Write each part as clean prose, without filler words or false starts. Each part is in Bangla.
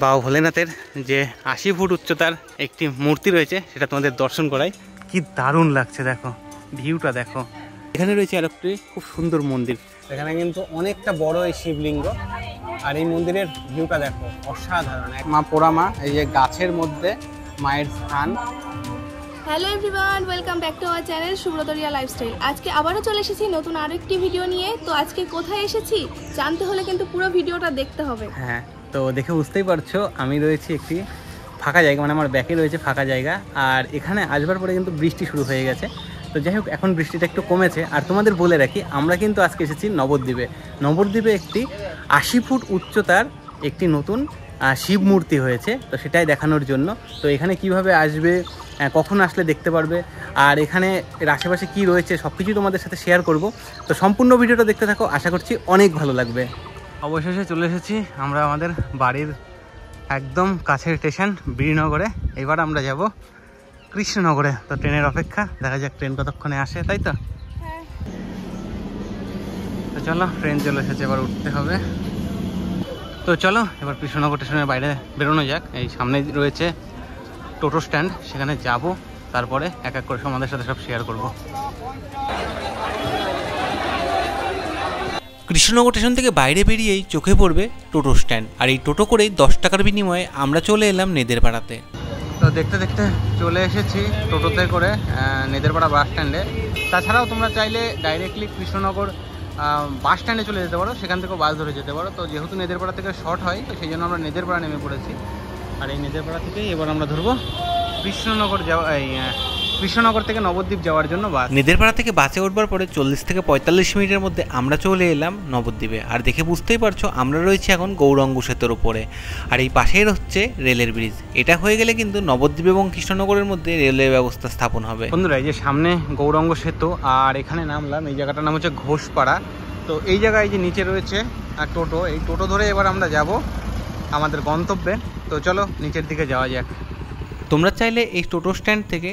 বাবা ভোলেনাথের যে 80 ফুট উচ্চতার একটি মূর্তি রয়েছে সেটা তোমাদের দর্শন করাই। কি দারুণ লাগছে, দেখো ভিউটা দেখো। এখানে রয়েছে আরেকটি খুব সুন্দর মন্দির, এখানে কিন্তু অনেকটা বড় এই শিবলিঙ্গ, আর এই মন্দিরের ভিউটা দেখো অসাধারণ। মা পোড়ামা এই যে গাছের মধ্যে মায়ের স্থান। Hello everyone, welcome back to our channel সুব্রতরিয়া লাইফস্টাইল। আজকে আবারও চলে এসেছি নতুন আরেকটি ভিডিও নিয়ে। তো আজকে কোথায় এসেছি জানতে হলে কিন্তু পুরো ভিডিওটা দেখতে হবে। হ্যাঁ, তো দেখে বুঝতেই পারছো আমি রয়েছি একটি ফাঁকা জায়গা, মানে আমার ব্যাকে রয়েছে ফাঁকা জায়গা। আর এখানে আসবার পরে কিন্তু বৃষ্টি শুরু হয়ে গেছে। তো যাই হোক, এখন বৃষ্টিটা একটু কমেছে। আর তোমাদের বলে রাখি, আমরা কিন্তু আজকে এসেছি নবদ্বীপে। নবদ্বীপে একটি 80 ফুট উচ্চতার একটি নতুন শিব মূর্তি হয়েছে, তো সেটাই দেখানোর জন্য। তো এখানে কিভাবে আসবে, কখন আসলে দেখতে পারবে, আর এখানে এর আশেপাশে কী রয়েছে সব কিছুই তোমাদের সাথে শেয়ার করব। তো সম্পূর্ণ ভিডিওটা দেখতে থাকো, আশা করছি অনেক ভালো লাগবে। অবশেষে চলে এসেছি আমরা আমাদের বাড়ির একদম কাছের স্টেশন বীরনগরে। এবার আমরা যাব কৃষ্ণনগরে। তো ট্রেনের অপেক্ষা, দেখা যাক ট্রেন কতক্ষণে আসে, তাই তো? তো চলো, ট্রেন চলে এসেছে, এবার উঠতে হবে। তো চলো এবার কৃষ্ণনগর স্টেশনের বাইরে বেরোনো যাক। এই সামনে রয়েছে টোটো স্ট্যান্ড, সেখানে যাব, তারপরে এক এক করে আমাদের সাথে সব শেয়ার করব। কৃষ্ণনগর স্টেশন থেকে বাইরে বেরিয়েই চোখে পড়বে টোটো স্ট্যান্ড, আর এই টোটো করেই 10 টাকার বিনিময়ে আমরা চলে এলাম নেদেরপাড়াতে। তো দেখতে দেখতে চলে এসেছি টোটোতে করে নেদেরপাড়া বাস স্ট্যান্ডে। তাছাড়াও তোমরা চাইলে ডাইরেক্টলি কৃষ্ণনগর বাস স্ট্যান্ডে চলে যেতে পারো, সেখান থেকেও বাস ধরে যেতে পারো। তো যেহেতু নেদেরপাড়া থেকে শর্ট হয়, তো সেই জন্য আমরা নেদেরপাড়া নেমে পড়েছি। আর এই নেদেরপাড়া থেকেই এবার আমরা ধরবো কৃষ্ণনগর কৃষ্ণনগর থেকে নবদ্বীপ যাওয়ার জন্য বাস। নেদেরপাড়া থেকে বাসে উঠবার পরে 40 থেকে 45 মিনিটের মধ্যে আমরা চলে এলাম নবদ্বীপে। আর দেখে বুঝতেই পারছো আমরা রয়েছি এখন গৌরাঙ্গ সেতুর উপরে, আর এই পাশেই হচ্ছে রেলের ব্রিজ। এটা হয়ে গেলে কিন্তু নবদ্বীপ এবং কৃষ্ণনগরের মধ্যে রেলওয়ে ব্যবস্থা স্থাপন হবে। বন্ধুরা, এই যে সামনে গৌরাঙ্গ সেতু, আর এখানে নামলাম। এই জায়গাটার নাম হচ্ছে ঘোষপাড়া। তো এই জায়গায় যে নিচে রয়েছে টোটো, এই টোটো ধরে এবার আমরা যাব আমাদের গন্তব্যে। তো চলো নিচের দিকে যাওয়া যাক। তোমরা চাইলে এই টোটো স্ট্যান্ড থেকে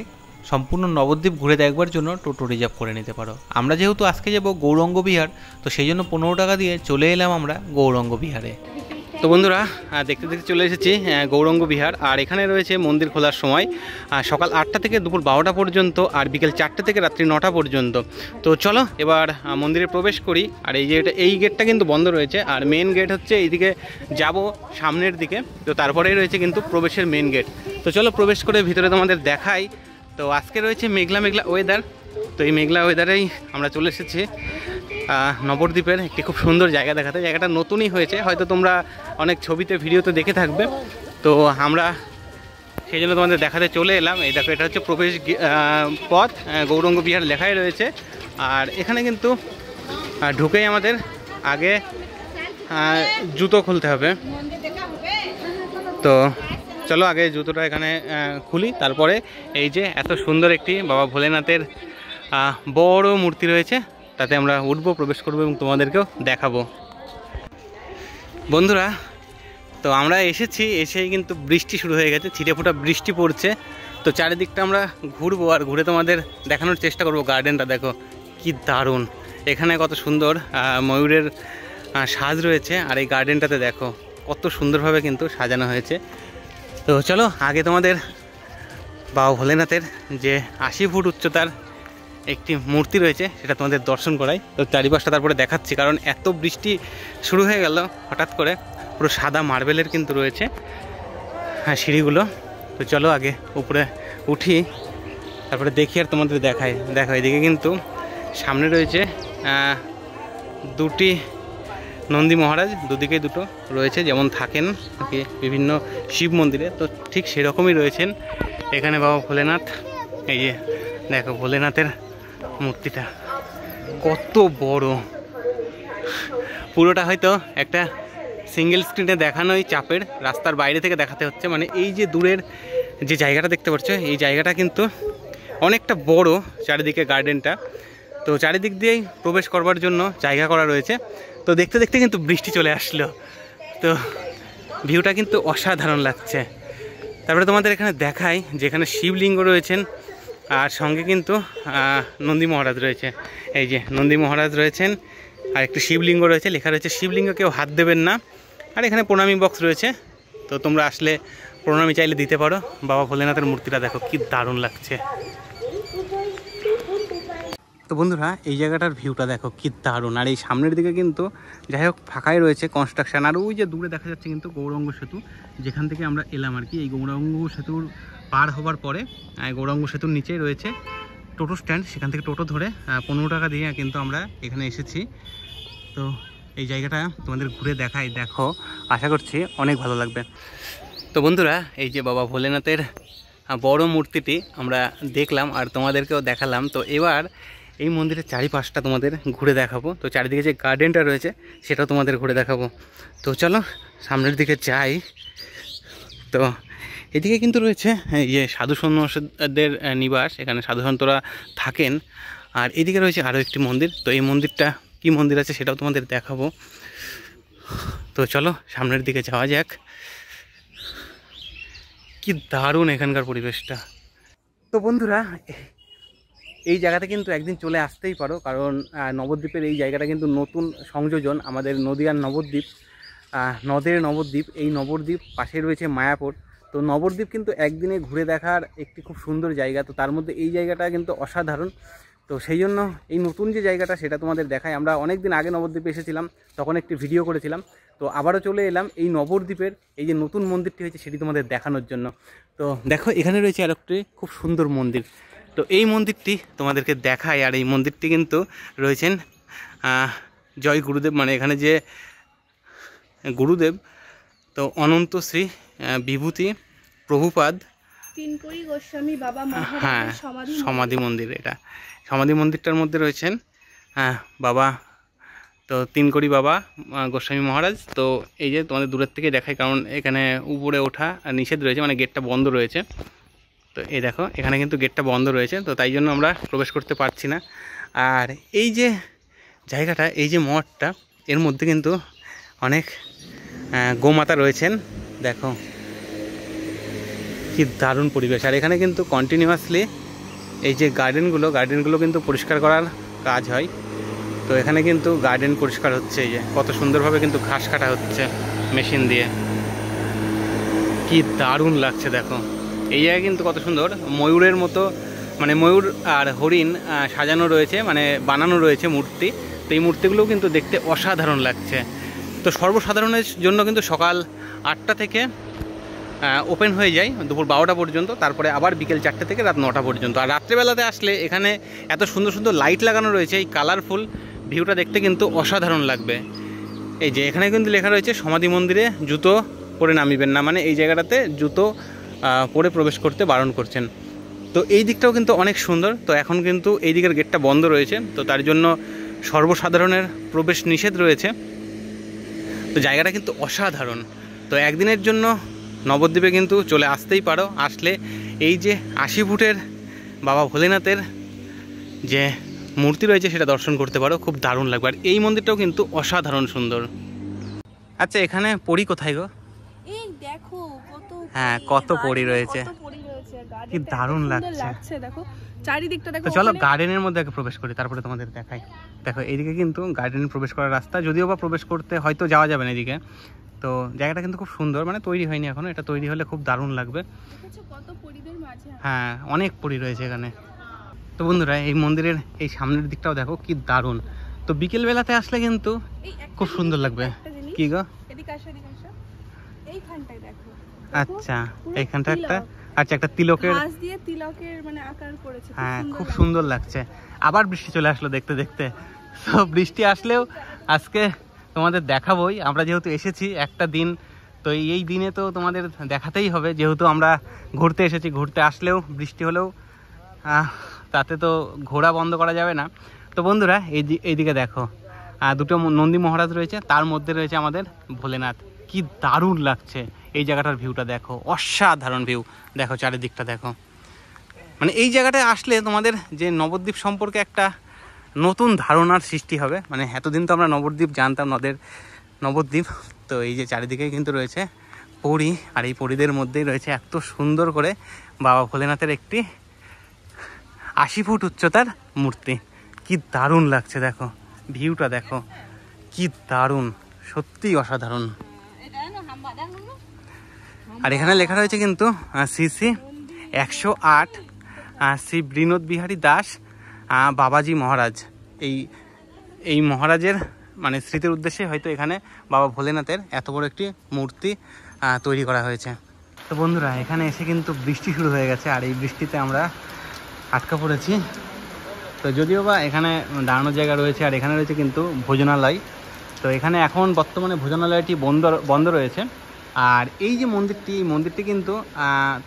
সম্পূর্ণ নবদ্বীপ ঘুরে দেখবার জন্য টোটো রিজার্ভ করে নিতে পারো। আমরা যেহেতু আজকে যাব গৌরাঙ্গ বিহার, তো সেই জন্য 15 টাকা দিয়ে চলে এলাম আমরা গৌরাঙ্গ বিহারে। তো বন্ধুরা, দেখতে দেখতে চলে এসেছি গৌরাঙ্গ বিহার। আর এখানে রয়েছে মন্দির খোলার সময় সকাল 8টা থেকে দুপুর 12টা পর্যন্ত, আর বিকেল 4টে থেকে রাত্রি 9টা পর্যন্ত। তো চলো এবার মন্দিরে প্রবেশ করি। আর এই গেটটা কিন্তু বন্ধ রয়েছে, আর মেন গেট হচ্ছে এইদিকে যাব সামনের দিকে। তো তারপরেই রয়েছে কিন্তু প্রবেশের মেন গেট। তো চলো প্রবেশ করে ভিতরে তোমাদের দেখাই। তো আজকে রয়েছে মেঘলা মেঘলা ওয়েদার। তো এই মেঘলা ওয়েদারেই আমরা চলে এসেছি নবদ্বীপের একটি খুব সুন্দর জায়গা দেখাতে। জায়গাটা নতুনই হয়েছে, হয়তো তোমরা অনেক ছবিতে ভিডিওতে দেখে থাকবে। তো আমরা সেই জন্য তোমাদের দেখাতে চলে এলাম। এই দেখো, এটা হচ্ছে প্রবেশ পথ, গৌরাঙ্গ বিহার লেখাই রয়েছে। আর এখানে কিন্তু ঢুকেই আমাদের আগে জুতো খুলতে হবে। তো চলো আগে জুতোটা এখানে খুলি, তারপরে এই যে এত সুন্দর একটি বাবা ভোলেনাথের বড় মূর্তি রয়েছে, তাতে আমরা উঠবো, প্রবেশ করবো এবং তোমাদেরকেও দেখাবো। বন্ধুরা, তো আমরা এসেই কিন্তু বৃষ্টি শুরু হয়ে গেছে, ছিটেফোঁটা বৃষ্টি পড়ছে। তো চারিদিকটা আমরা ঘুরবো, আর ঘুরে তোমাদের দেখানোর চেষ্টা করবো। গার্ডেনটা দেখো কি দারুণ, এখানে কত সুন্দর ময়ূরের সাজ রয়েছে। আর এই গার্ডেনটাতে দেখো কত সুন্দরভাবে কিন্তু সাজানো হয়েছে। তো চলো আগে তোমাদের বাবা ভোলেনাথের যে 80 ফুট উচ্চতার একটি মূর্তি রয়েছে সেটা তোমাদের দর্শন করাই। তো চারিপাশটা তারপরে দেখাচ্ছি, কারণ এত বৃষ্টি শুরু হয়ে গেল হঠাৎ করে। পুরো সাদা মার্বেলের কিন্তু রয়েছে সিঁড়িগুলো। তো চলো আগে উপরে উঠি, তারপরে দেখি আর তোমাদের দেখাই। দেখো এদিকে কিন্তু সামনে রয়েছে দুটি নন্দী মহারাজ, দুদিকেই দুটো রয়েছে, যেমন থাকেন বিভিন্ন শিব মন্দিরে। তো ঠিক সেরকমই রয়েছেন এখানে বাবা ভোলেনাথ। এই যে দেখো ভোলেনাথের মূর্তিটা কত বড়, পুরোটা হয়তো একটা সিঙ্গেল স্ক্রিনে দেখানোই চাপের, রাস্তার বাইরে থেকে দেখাতে হচ্ছে। মানে এই যে দূরের যে জায়গাটা দেখতে পাচ্ছ, এই জায়গাটা কিন্তু অনেকটা বড়, চারিদিকে গার্ডেনটা। তো চারিদিক দিয়েই প্রবেশ করবার জন্য জায়গা করা রয়েছে। তো দেখতে দেখতে কিন্তু বৃষ্টি চলে আসলো, তো ভিউটা কিন্তু অসাধারণ লাগছে। তারপরে তোমাদের এখানে দেখাই যেখানে শিবলিঙ্গ রয়েছেন, আর সঙ্গে কিন্তু নন্দী মহারাজ রয়েছে। এই যে নন্দী মহারাজ রয়েছেন, আর একটি শিবলিঙ্গ রয়েছে, লেখা রয়েছে শিবলিঙ্গ কেউ হাত দেবেন না। আর এখানে প্রণামী বক্স রয়েছে, তো তোমরা আসলে প্রণামী চাইলে দিতে পারো। বাবা ভোলেনাথের মূর্তিটা দেখো কি দারুণ লাগছে। তো বন্ধুরা এই জায়গাটার ভিউটা দেখো কি দারুণ। আর এই সামনের দিকে কিন্তু যাই হোক ফাঁকাই রয়েছে কনস্ট্রাকশন। আর ওই যে দূরে দেখা যাচ্ছে কিন্তু গৌরাঙ্গ সেতু, যেখান থেকে আমরা এলাম আর কি। এই গৌরাঙ্গ সেতুর পার হবার পরে গৌরাঙ্গ সেতুর নিচেই রয়েছে টোটো স্ট্যান্ড, সেখান থেকে টোটো ধরে 15 টাকা দিয়ে কিন্তু আমরা এখানে এসেছি। তো এই জায়গাটা তোমাদের ঘুরে দেখাই, দেখো, আশা করছি অনেক ভালো লাগবে। তো বন্ধুরা এই যে বাবা ভোলেনাথের বড় মূর্তিটি আমরা দেখলাম আর তোমাদেরকেও দেখালাম। তো এবার এই মন্দিরের চারিপাশটা তোমাদের ঘুরে দেখাবো। তো চারিদিকে যে গার্ডেনটা রয়েছে সেটাও তোমাদের ঘুরে দেখাবো। তো চলো সামনের দিকে যাই। তো এদিকে কিন্তু রয়েছে ইয়ে সাধু সন্ন্যাসীদের নিবাস, এখানে সাধু সন্তরা থাকেন। আর এদিকে রয়েছে আরও একটি মন্দির। তো এই মন্দিরটা কি মন্দির আছে সেটাও তোমাদের দেখাবো। তো চলো সামনের দিকে যাওয়া যাক। কি দারুণ এখানকার পরিবেশটা। তো বন্ধুরা এই জায়গাতে কিন্তু একদিন চলে আসতেই পারো, কারণ নবদ্বীপের এই জায়গাটা কিন্তু নতুন সংযোজন আমাদের নদীয়ার নবদ্বীপ, নদের নবদ্বীপ। এই নবদ্বীপ পাশে রয়েছে মায়াপুর। তো নবদ্বীপ কিন্তু একদিনে ঘুরে দেখার একটি খুব সুন্দর জায়গা। তো তার মধ্যে এই জায়গাটা কিন্তু অসাধারণ। তো সেই জন্য এই নতুন যে জায়গাটা সেটা তোমাদের দেখাই। আমরা অনেক দিন আগে নবদ্বীপে এসেছিলাম, তখন একটি ভিডিও করেছিলাম। তো আবারও চলে এলাম এই নবদ্বীপের এই যে নতুন মন্দিরটি হয়েছে সেটি তোমাদের দেখানোর জন্য। তো দেখো এখানে রয়েছে আর একটি খুব সুন্দর মন্দির। তো এই মন্দিরটি তোমাদেরকে দেখায়। আর এই মন্দিরটি কিন্তু রয়েছেন জয় গুরুদেব, মানে এখানে যে গুরুদেব, তো অনন্ত শ্রী বিভূতি প্রভুপাদ তিনকড়ি গোস্বামী বাবা হ্যাঁ মহারাজের সমাধি মন্দির। এটা সমাধি মন্দিরটার মধ্যে রয়েছেন বাবা, তো তিনকড়ি বাবা গোস্বামী মহারাজ। তো এই যে তোমাদের দূরের থেকে দেখায়, কারণ এখানে উপরে ওঠা নিষেধ রয়েছে, মানে গেটটা বন্ধ রয়েছে। তো এই দেখো এখানে কিন্তু গেটটা বন্ধ রয়েছে, তো তাই জন্য আমরা প্রবেশ করতে পারছি না। আর এই যে জায়গাটা, এই যে মঠটা, এর মধ্যে কিন্তু অনেক গোমাতা রয়েছেন। দেখো কি দারুণ পরিবেশ। আর এখানে কিন্তু কন্টিনিউয়াসলি এই যে গার্ডেনগুলো কিন্তু পরিষ্কার করার কাজ হয়। তো এখানে কিন্তু গার্ডেন পরিষ্কার হচ্ছে। এই যে কত সুন্দরভাবে কিন্তু ঘাস কাটা হচ্ছে মেশিন দিয়ে, কি দারুণ লাগছে। দেখো এই জায়গায় কিন্তু কত সুন্দর ময়ূরের মতো, মানে ময়ূর আর হরিণ সাজানো রয়েছে, মানে বানানো রয়েছে মূর্তি। তো এই মূর্তিগুলোও কিন্তু দেখতে অসাধারণ লাগছে। তো সর্বসাধারণের জন্য কিন্তু সকাল 8টা থেকে ওপেন হয়ে যায় দুপুর 12টা পর্যন্ত, তারপরে আবার বিকেল 4টে থেকে রাত 9টা পর্যন্ত। আর রাত্রেবেলাতে আসলে এখানে এত সুন্দর সুন্দর লাইট লাগানো রয়েছে, এই কালারফুল ভিউটা দেখতে কিন্তু অসাধারণ লাগবে। এই যে এখানে কিন্তু লেখা রয়েছে সমাধি মন্দিরে জুতো পরে নামিবেন না, মানে এই জায়গাটাতে জুতো পরে প্রবেশ করতে বারণ করছেন। তো এই দিকটাও কিন্তু অনেক সুন্দর। তো এখন কিন্তু এই দিকের গেটটা বন্ধ রয়েছে, তো তার জন্য সর্বসাধারণের প্রবেশ নিষেধ রয়েছে। তো জায়গাটা কিন্তু অসাধারণ। তো একদিনের জন্য নবদ্বীপে কিন্তু চলে আসতেই পারো। আসলে এই যে 80 ফুটের বাবা ভোলেনাথের যে মূর্তি রয়েছে সেটা দর্শন করতে পারো, খুব দারুণ লাগবে। আর এই মন্দিরটাও কিন্তু অসাধারণ সুন্দর। আচ্ছা এখানে পরি কোথায় গো? এই দেখো কত, হ্যাঁ কত পরি রয়েছে, কি দারুণ লাগছে। দেখো চারিদিকটা দেখো। তো চলো গার্ডেনের মধ্যে আগে প্রবেশ করি, তারপরে তোমাদের দেখাই। দেখো এইদিকে কিন্তু গার্ডেনে প্রবেশ করার রাস্তা, যদিও বা প্রবেশ করতে হয়তো যাওয়া যাবে না এদিকে। তো জায়গাটা কিন্তু খুব সুন্দর, মানে তৈরি হয়নি এখনো, এটা তৈরি হলে খুব দারুণ লাগবে। কত পরিদের মাঝে, হ্যাঁ অনেক পরি রয়েছে এখানে। তো বন্ধুরা এই মন্দিরের এই সামনের দিকটাও দেখো কি দারুণ। তো বিকেল বেলাতে আসলে কিন্তু খুব সুন্দর লাগবে। কি গো? এইখানটায় দেখো। আচ্ছা এইখানটা একটা তিলকের ঘাস দিয়ে তিলকের মানে আকার করেছে। হ্যাঁ খুব সুন্দর লাগছে। আবার বৃষ্টি চলে আসলো দেখতে দেখতে। তো বৃষ্টি আসলেও আজকে তোমাদের দেখাবোই, আমরা যেহেতু এসেছি একটা দিন, তো এই দিনে তো তোমাদের দেখাতেই হবে, যেহেতু আমরা ঘুরতে এসেছি। ঘুরতে আসলেও বৃষ্টি হলেও তাতে তো ঘোরা বন্ধ করা যাবে না। তো বন্ধুরা এইদিকে দেখো দুটো নন্দী মহারাজ রয়েছে, তার মধ্যে রয়েছে আমাদের ভোলেনাথ। কি দারুণ লাগছে এই জায়গাটার ভিউটা দেখো, অসাধারণ ভিউ। দেখো চারিদিকটা দেখো, মানে এই জায়গাটায় আসলে তোমাদের যে নবদ্বীপ সম্পর্কে একটা নতুন ধারণার সৃষ্টি হবে। মানে এতদিন তো আমরা নবদ্বীপ জানতাম, নবদ্বীপ। তো এই যে চারিদিকেই কিন্তু রয়েছে পরী, আর এই পরীদের মধ্যেই রয়েছে এত সুন্দর করে বাবা ভোলেনাথের একটি 80 ফুট উচ্চতার মূর্তি। কি দারুণ লাগছে দেখো, ভিউটা দেখো কি দারুণ, সত্যিই অসাধারণ। আর এখানে লেখা রয়েছে কিন্তু শ্রী 108 শ্রী বিনোদ বিহারী দাস বাবাজি মহারাজ। এই মহারাজের মানে স্মৃতির উদ্দেশ্যে হয়তো এখানে বাবা ভোলেনাথের এত বড় একটি মূর্তি তৈরি করা হয়েছে। তো বন্ধুরা, এখানে এসে কিন্তু বৃষ্টি শুরু হয়ে গেছে, আর এই বৃষ্টিতে আমরা আটকা পড়েছি। তো যদিও বা এখানে দাঁড়ানোর জায়গা রয়েছে, আর এখানে রয়েছে কিন্তু ভোজনালয়। তো এখানে এখন বর্তমানে ভোজনালয়টি বন্ধ রয়েছে। আর এই যে মন্দিরটি, এই মন্দিরটি কিন্তু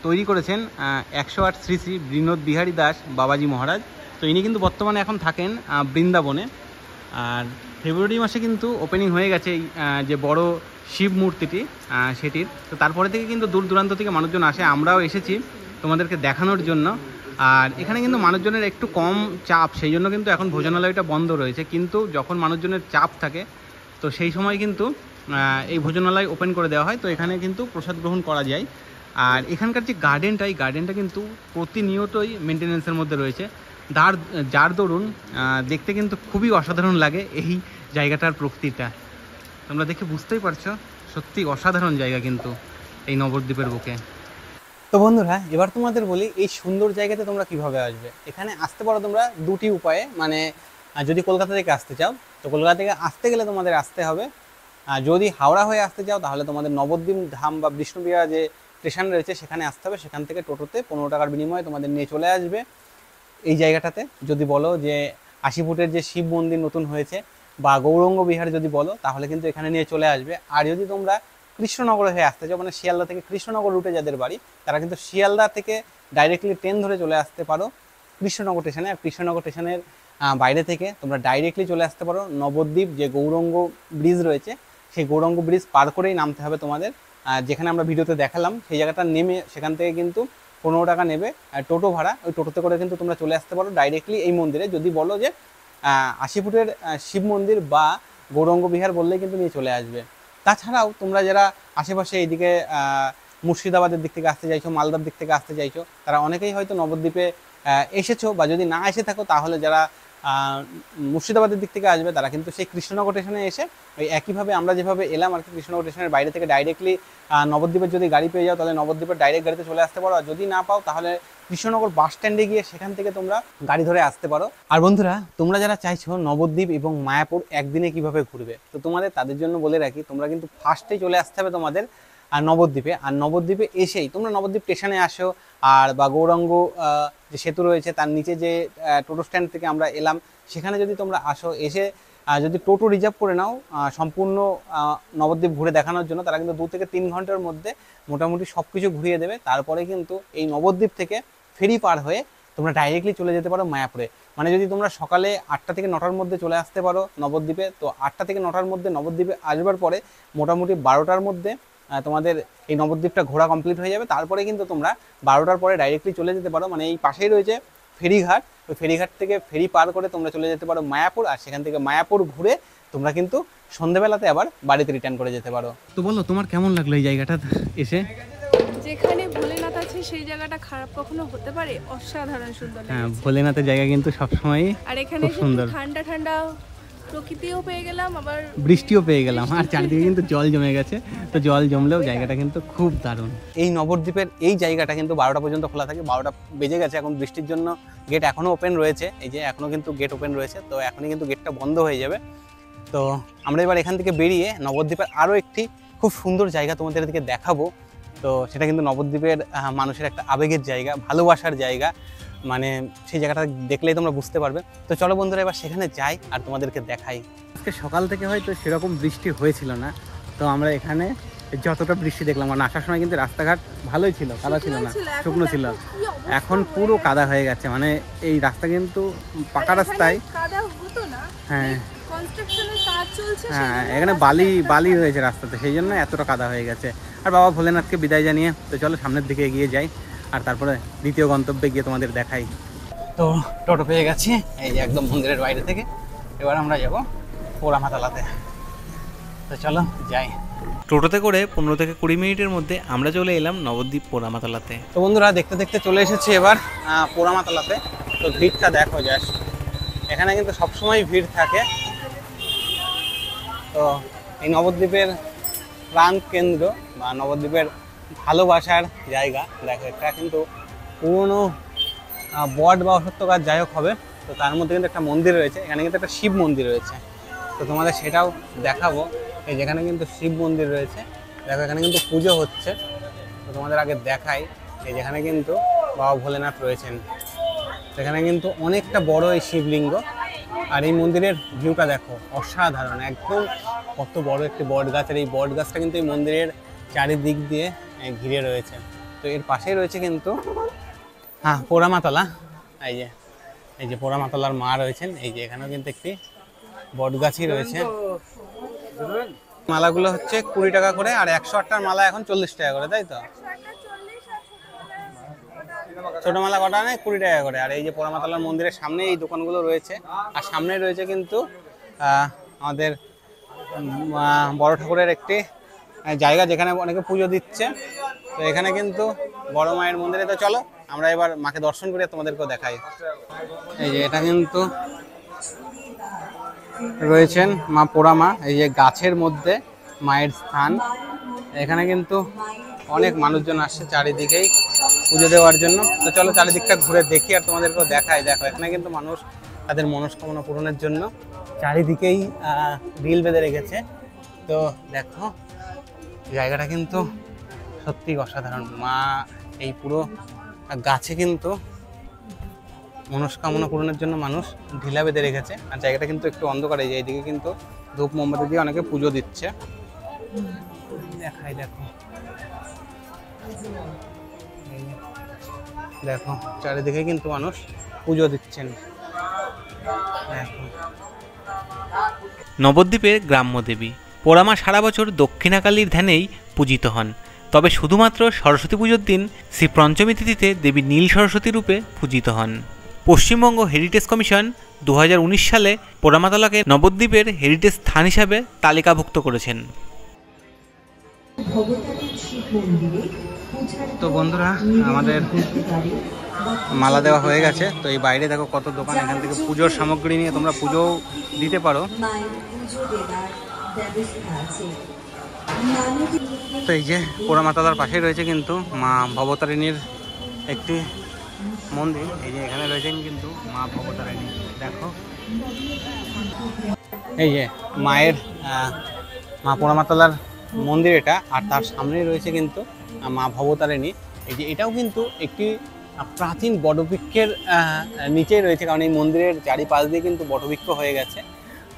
তৈরি করেছেন 108 শ্রী শ্রী বিনোদ বিহারী দাস বাবাজি মহারাজ। তো ইনি কিন্তু বর্তমানে এখন থাকেন বৃন্দাবনে। আর ফেব্রুয়ারি মাসে কিন্তু ওপেনিং হয়ে গেছে এই যে বড় শিব মূর্তিটি সেটির। তো তারপরে থেকে কিন্তু দূর দূরান্ত থেকে মানুষজন আসে, আমরাও এসেছি তোমাদেরকে দেখানোর জন্য। আর এখানে কিন্তু মানুষজনের একটু কম চাপ, সেই জন্য কিন্তু এখন ভোজনালয়টা বন্ধ রয়েছে। কিন্তু যখন মানুষজনের চাপ থাকে তো সেই সময় কিন্তু এই ভোজনালয় ওপেন করে দেওয়া হয়। তো এখানে কিন্তু প্রসাদ গ্রহণ করা যায়। আর এখানকার যে গার্ডেনটা, এই গার্ডেনটা কিন্তু প্রতিনিয়তই মেনটেন্যান্সের মধ্যে রয়েছে, যার দরুন দেখতে কিন্তু খুবই অসাধারণ লাগে এই জায়গাটার প্রকৃতিটা। তোমরা দেখে বুঝতেই পারছো, সত্যি অসাধারণ জায়গা কিন্তু এই নবদ্বীপের বুকে। তো বন্ধুরা, এবার তোমাদের বলি এই সুন্দর জায়গাতে তোমরা কিভাবে আসবে। এখানে আসতে পারো তোমরা দুটি উপায়ে। মানে যদি কলকাতা থেকে আসতে চাও, তো কলকাতা থেকে আসতে গেলে তোমাদের আসতে হবে। যদি হাওড়া হয়ে আসতে চাও তাহলে তোমাদের নবদ্বীপ ধাম বা বিষ্ণুপ্রিয়া যে স্টেশন রয়েছে সেখানে আসতে হবে। সেখান থেকে টোটোতে 15 টাকার বিনিময়ে তোমাদের নিয়ে চলে আসবে এই জায়গাটাতে। যদি বলো যে 80 ফুটের যে শিব মন্দির নতুন হয়েছে বা গৌরাঙ্গ বিহার যদি বলো, তাহলে কিন্তু এখানে নিয়ে চলে আসবে। আর যদি তোমরা কৃষ্ণনগর হয়ে আসতে চাও, মানে শিয়ালদা থেকে কৃষ্ণনগর রুটে যাদের বাড়ি, তারা কিন্তু শিয়ালদা থেকে ডাইরেক্টলি ট্রেন ধরে চলে আসতে পারো কৃষ্ণনগর স্টেশনে। আর কৃষ্ণনগর স্টেশনের বাইরে থেকে তোমরা ডাইরেক্টলি চলে আসতে পারো নবদ্বীপ যে গৌরাঙ্গ ব্রিজ রয়েছে, সেই গৌরাঙ্গ ব্রিজ পার করেই নামতে হবে তোমাদের। যেখানে আমরা ভিডিওতে দেখালাম সেই জায়গাটা নেমে সেখান থেকে কিন্তু 15 টাকা নেবে টোটো ভাড়া। ওই টোটোতে করে কিন্তু তোমরা চলে আসতে পারো ডাইরেক্টলি এই মন্দিরে। যদি বলো যে 80 ফুটের শিব মন্দির বা গৌরাঙ্গ বিহার বললেই কিন্তু নিয়ে চলে আসবে। তাছাড়াও তোমরা যারা আশেপাশে এইদিকে মুর্শিদাবাদের দিক থেকে আসতে চাইছো, মালদার দিক থেকে আসতে চাইছো, তারা অনেকেই হয়তো নবদ্বীপে এসেছো, বা যদি না এসে থাকো তাহলে যারা মুর্শিদাবাদের দিক থেকে আসবে তারা কিন্তু সেই কৃষ্ণনগর স্টেশনে এসে ওই একইভাবে আমরা যেভাবে এলাম আর কি, কৃষ্ণনগর স্টেশনের বাইরে থেকে ডাইরেক্টলি নবদ্বীপের যদি গাড়ি পেয়ে যাও তাহলে নবদ্বীপের ডাইরেক্ট গাড়িতে চলে আসতে পারো। আর যদি না পাও তাহলে কৃষ্ণনগর বাস স্ট্যান্ডে গিয়ে সেখান থেকে তোমরা গাড়ি ধরে আসতে পারো। আর বন্ধুরা, তোমরা যারা চাইছো নবদ্বীপ এবং মায়াপুর একদিনে কিভাবে ঘুরবে, তো তোমাদের তাদের জন্য বলে রাখি, তোমরা কিন্তু ফার্স্টেই চলে আসতে হবে তোমাদের নবদ্বীপে। আর নবদ্বীপে এসেই তোমরা নবদ্বীপ স্টেশনে আসো, আর বা গৌরাঙ্গ যে সেতু রয়েছে তার নিচে যে টোটো স্ট্যান্ড থেকে আমরা এলাম সেখানে যদি তোমরা আসো, এসে যদি টোটো রিজার্ভ করে নাও সম্পূর্ণ নবদ্বীপ ঘুরে দেখানোর জন্য, তারা কিন্তু 2 থেকে 3 ঘন্টার মধ্যে মোটামুটি সব কিছু ঘুরিয়ে দেবে। তারপরে কিন্তু এই নবদ্বীপ থেকে ফেরি পার হয়ে তোমরা ডাইরেক্টলি চলে যেতে পারো মায়াপুরে। মানে যদি তোমরা সকালে 8টা থেকে 9টার মধ্যে চলে আসতে পারো নবদ্বীপে, তো 8টা থেকে 9টার মধ্যে নবদ্বীপে আসবার পরে মোটামুটি 12টার মধ্যে তোমাদের এই নবদ্বীপটা ঘোরা কমপ্লিট হয়ে যাবে। তারপরে কিন্তু তোমরা 12টার পরে ডাইরেক্টলি চলে যেতে পারো, মানে এই পাশেই রয়েছে ফেরিঘাট, ওই ফেরিঘাট থেকে ফেরি পার করে তোমরা চলে যেতে পারো মায়াপুর। আর সেখান থেকে মায়াপুর ঘুরে তোমরা কিন্তু সন্ধ্যেবেলাতে আবার বাড়িতে রিটার্ন করে যেতে পারো। তো বলো, তোমার কেমন লাগলো এই জায়গাটা এসে? যেখানে ভোলেনাথ আছে সেই জায়গাটা খারাপ কখনো হতে পারে? অসাধারণ সুন্দর লাগে। হ্যাঁ, ভোলেনাথের জায়গা কিন্তু সবসময় আর এখানে সুন্দর, ঠান্ডা ঠান্ডা প্রকৃতিও পেয়ে গেলাম, আবার বৃষ্টিও পেয়ে গেলাম। আর চারিদিকে কিন্তু জল জমে গেছে, তো জল জমলেও জায়গাটা কিন্তু খুব দারুণ। এই নবদ্বীপের এই জায়গাটা কিন্তু 12টা পর্যন্ত খোলা থাকে। 12টা বেজে গেছে, এখন বৃষ্টির জন্য গেট এখনও ওপেন রয়েছে। এই যে এখনও কিন্তু গেট ওপেন রয়েছে, তো এখনই কিন্তু গেটটা বন্ধ হয়ে যাবে। তো আমরা এবার এখান থেকে বেরিয়ে নবদ্বীপের আরও একটি খুব সুন্দর জায়গা তোমাদের দিকে দেখাবো। তো সেটা কিন্তু নবদ্বীপের মানুষের একটা আবেগের জায়গা, ভালোবাসার জায়গা, মানে সেই জায়গাটা দেখলেই তোমরা বুঝতে পারবে। তো চলো বন্ধুরা, এবার সেখানে যাই আর তোমাদেরকে দেখাই। আজকে সকাল থেকে হয়তো সেরকম বৃষ্টি হয়েছিল না, তো আমরা এখানে যতটা বৃষ্টি দেখলাম, কারণ আসার সময় কিন্তু রাস্তাঘাট ভালোই ছিল, কাদা ছিল না, শুকনো ছিল। এখন পুরো কাদা হয়ে গেছে, মানে এই রাস্তা কিন্তু পাকা রাস্তায়। হ্যাঁ হ্যাঁ, এখানে বালি রয়েছে রাস্তাতে, সেই জন্য এতটা কাদা হয়ে গেছে। আর বাবা ভোলেনাথকে বিদায় জানিয়ে তো চলো সামনের দিকে এগিয়ে যাই, আর তারপরে দ্বিতীয় গন্তব্যে গিয়ে তোমাদের দেখাই। তো টোটো পেয়ে গেছি এই যে একদম মন্দিরের বাইরে থেকে। এবার আমরা যাব পোড়ামাতলাতে, তো চলো যাই। টোটোতে করে 15 থেকে 20 মিনিটের মধ্যে আমরা চলে এলাম নবদ্বীপ পোড়ামাতলাতে। তো বন্ধুরা, দেখতে দেখতে চলে এসেছি এবার পোড়ামাতলাতে। তো ভিড়টা দেখো জাস্ট, এখানে কিন্তু সবসময় ভিড় থাকে। তো এই নবদ্বীপের প্রাণ কেন্দ্র বা নবদ্বীপের ভালোবাসার জায়গা। দেখো এটা কিন্তু পুরনো বট বা অসত্য গাছ যাই হোক হবে, তো তার মধ্যে কিন্তু একটা মন্দির রয়েছে। এখানে কিন্তু একটা শিব মন্দির রয়েছে, তো তোমাদের সেটাও দেখাবো। এই যেখানে কিন্তু শিব মন্দির রয়েছে, দেখো এখানে কিন্তু পুজো হচ্ছে। তো তোমাদের আগে দেখাই, এই যেখানে কিন্তু বাবা ভোলেনাথ রয়েছেন। সেখানে কিন্তু অনেকটা বড় এই শিবলিঙ্গ, আর এই মন্দিরের ভিউটা দেখো অসাধারণ একদম। কত বড় একটি বট গাছ, আর এই বট গাছটা কিন্তু এই মন্দিরের চারিদিক দিয়ে ঘিরে রয়েছে। তো এর পাশেই রয়েছে কিন্তু পোড়ামাতলা। এই যে পোড়ামাতলার মা রয়েছেন, এই যে এখানেও কিন্তু একটি বট গাছই রয়েছে। মালাগুলো হচ্ছে 20 টাকা করে, আর 108টার মালা এখন 40 টাকা করে, তাই তো? ছোট মালা কটা নেই 20 টাকা করে। আর এই যে পোড়ামাতলার মন্দিরের সামনে এই দোকানগুলো রয়েছে, আর সামনে রয়েছে কিন্তু আমাদের বড় ঠাকুরের একটি জায়গা যেখানে অনেকে পুজো দিচ্ছে। তো এখানে কিন্তু বড় মায়ের মন্দিরে, তো চলো আমরা এবার মাকে দর্শন করে তোমাদেরকেও দেখাই। এই যে এটা কিন্তু রয়েছেন মা পোড়া মা, এই যে গাছের মধ্যে মায়ের স্থান। এখানে কিন্তু অনেক মানুষজন আসছে চারিদিকেই পুজো দেওয়ার জন্য। তো চলো চারিদিকটা ঘুরে দেখি আর তোমাদেরকেও দেখাই। দেখো এখানে কিন্তু মানুষ তাদের মনস্কামনা পূরণের জন্য চারিদিকেই রিল বেঁধে রেখেছে। তো দেখো জায়গাটা কিন্তু সত্যি অসাধারণ। মা এই পুরো গাছে কিন্তু মনস্কামনা পূরণের জন্য মানুষ ঢিলা বেঁধে রেখেছে। আর জায়গাটা কিন্তু একটু অন্ধকার, এই যে এইদিকে কিন্তু ধূপ মোমবাতি দিয়ে অনেকে পুজো দিচ্ছে। দেখাই দেখো, দেখো চারিদিকে কিন্তু মানুষ পুজো দিচ্ছেন। দেখো নবদ্বীপের গ্রাম্য দেবী পোড়ামা সারা বছর দক্ষিণাকালীর ধ্যানেই পূজিত হন। তবে শুধুমাত্র সরস্বতী পুজোর দিন শ্রী পঞ্চমী তিথিতে দেবী নীল সরস্বতী রূপে পূজিত হন। পশ্চিমবঙ্গ হেরিটেজ কমিশন 2019 সালে পোড়ামাতলাকে নবদ্বীপের হেরিটেজ স্থান হিসাবে তালিকাভুক্ত করেছেন। তো বন্ধুরা আমাদের মালা দেওয়া হয়ে গেছে। তো এই বাইরে দেখো কত দোকান, এখান থেকে পুজোর সামগ্রী নিয়ে তোমরা পুজো দিতে পারো। তো এই যে পোড়ামাতলার পাশে রয়েছে কিন্তু মা ভবতারিণীর একটি মন্দির। এই যে এখানে রয়েছেন কিন্তু মা ভবতারিণী। দেখো এই যে মায়ের মা পোড়ামাতলার মন্দির এটা, আর তার সামনেই রয়েছে কিন্তু মা ভবতারিণী। এই যে এটাও কিন্তু একটি প্রাচীন বটবৃক্ষের নিচেই রয়েছে, কারণ এই মন্দিরের চারিপাশ দিয়ে কিন্তু বটবৃক্ষ হয়ে গেছে।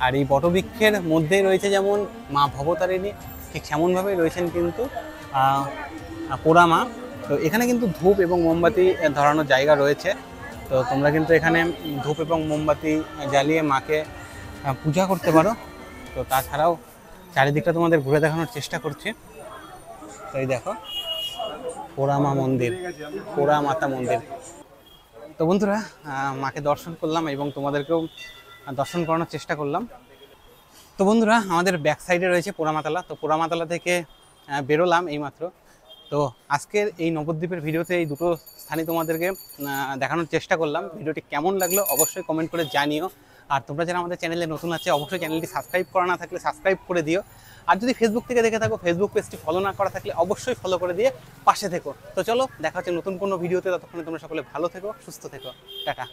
আর এই বটবৃক্ষের মধ্যেই রয়েছে যেমন মা ভবতারিণী, ঠিক সেমনভাবেই রয়েছেন কিন্তু পোড়া মা। তো এখানে কিন্তু ধূপ এবং মোমবাতি ধরানোর জায়গা রয়েছে। তো তোমরা কিন্তু এখানে ধূপ এবং মোমবাতি জ্বালিয়ে মাকে পূজা করতে পারো। তো তাছাড়াও চারিদিকটা তোমাদের ঘুরে দেখানোর চেষ্টা করছি। তো এই দেখো পোড়া মা মন্দির, পোড়া মাতা মন্দির। তো বন্ধুরা মাকে দর্শন করলাম এবং তোমাদেরকেও দর্শন করানোর চেষ্টা করলাম। তো বন্ধুরা আমাদের ব্যাক সাইডে রয়েছে পোড়ামাতলা। তো পোড়ামাতলা থেকে বেরোলাম এইমাত্র। তো আজকের এই নবদ্বীপের ভিডিওতে এই দুটো স্থানই তোমাদেরকে দেখানোর চেষ্টা করলাম। ভিডিওটি কেমন লাগলো অবশ্যই কমেন্ট করে জানিও। আর তোমরা যারা আমাদের চ্যানেলে নতুন আছে অবশ্যই চ্যানেলটি সাবস্ক্রাইব করা না থাকলে সাবস্ক্রাইব করে দিও। আর যদি ফেসবুক থেকে দেখে থাকো ফেসবুক পেজটি ফলো না করা থাকলে অবশ্যই ফলো করে দিয়ে পাশে থেকো। তো চলো দেখা হচ্ছে নতুন কোনো ভিডিওতে, ততক্ষণে তোমরা সকলে ভালো থেকো, সুস্থ থেকো, টাটা।